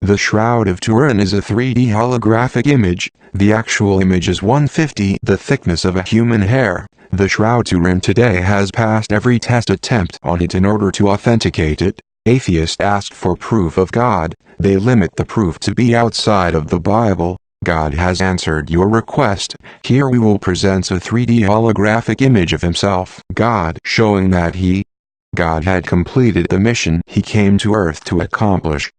The Shroud of Turin is a 3D holographic image. The actual image is 1/50 the thickness of a human hair. The Shroud of Turin today has passed every test attempt on it in order to authenticate it. Atheists ask for proof of God. They limit the proof to be outside of the Bible. God has answered your request. Here we will present a 3D holographic image of himself, God, showing that God had completed the mission he came to Earth to accomplish.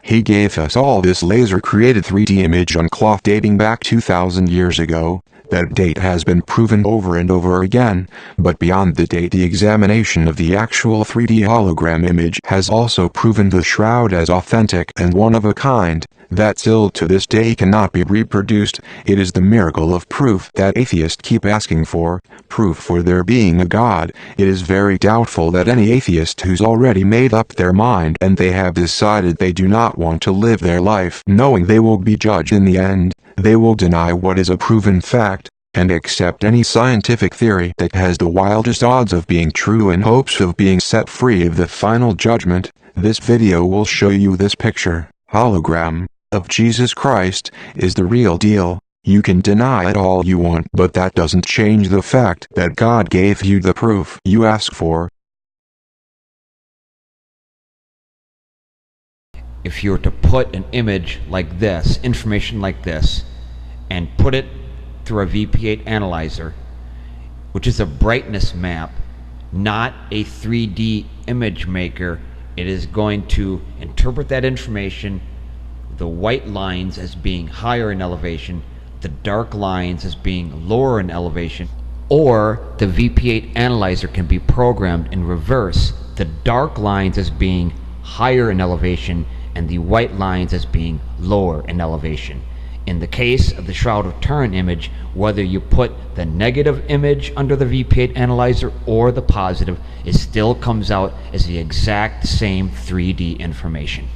He gave us all this laser-created 3D image on cloth dating back 2,000 years ago. That date has been proven over and over again, but beyond the date, the examination of the actual 3D hologram image has also proven the shroud as authentic and one of a kind, that still to this day cannot be reproduced. It is the miracle of proof that atheists keep asking for, proof for there being a God. It is very doubtful that any atheist who's already made up their mind and they have decided they do not want to live their life knowing they will be judged in the end, they will deny what is a proven fact, and accept any scientific theory that has the wildest odds of being true in hopes of being set free of the final judgment. This video will show you this picture, hologram, of Jesus Christ, is the real deal. You can deny it all you want, but that doesn't change the fact that God gave you the proof you asked for. If you were to put an image like this, information like this, and put it through a VP8 analyzer, which is a brightness map, not a 3D image maker, it is going to interpret that information, the white lines as being higher in elevation, the dark lines as being lower in elevation, or the VP8 analyzer can be programmed in reverse, the dark lines as being higher in elevation and the white lines as being lower in elevation. In the case of the Shroud of Turin image, whether you put the negative image under the VP8 analyzer or the positive, it still comes out as the exact same 3D information.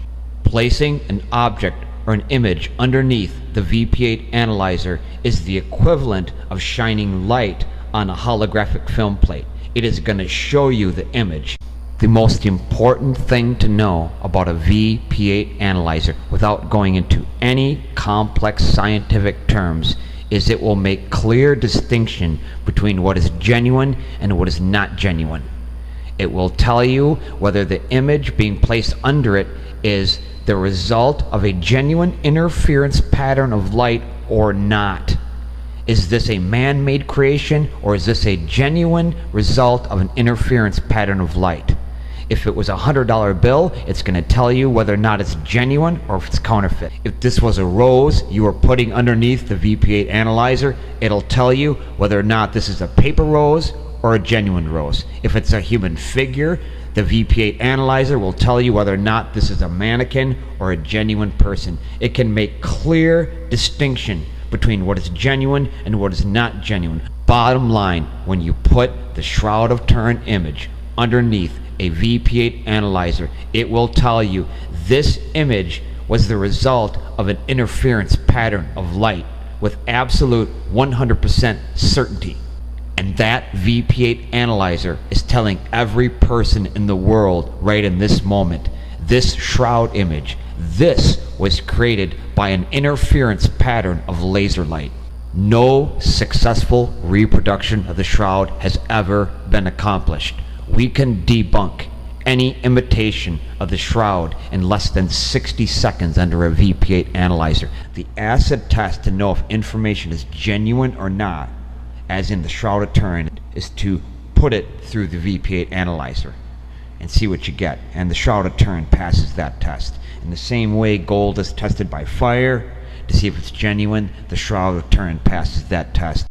Placing an object or an image underneath the VP8 analyzer is the equivalent of shining light on a holographic film plate. It is going to show you the image. The most important thing to know about a VP8 analyzer, without going into any complex scientific terms, is it will make clear distinction between what is genuine and what is not genuine. It will tell you whether the image being placed under it is the result of a genuine interference pattern of light or not. Is this a man-made creation, or is this a genuine result of an interference pattern of light? If it was a $100 bill, it's going to tell you whether or not it's genuine or if it's counterfeit. If this was a rose you were putting underneath the VP8 analyzer, it'll tell you whether or not this is a paper rose or a genuine rose. If it's a human figure, the VP8 analyzer will tell you whether or not this is a mannequin or a genuine person. It can make clear distinction between what is genuine and what is not genuine. Bottom line, when you put the Shroud of Turin image underneath a VP8 analyzer, it will tell you this image was the result of an interference pattern of light with absolute 100% certainty. And that VP8 analyzer is telling every person in the world right in this moment, this shroud image, this was created by an interference pattern of laser light. No successful reproduction of the shroud has ever been accomplished. We can debunk any imitation of the shroud in less than 60 seconds under a VP8 analyzer. The acid test to know if information is genuine or not, as in the Shroud of Turin, is to put it through the VP8 analyzer and see what you get. And the Shroud of Turin passes that test. In the same way gold is tested by fire to see if it's genuine, the Shroud of Turin passes that test.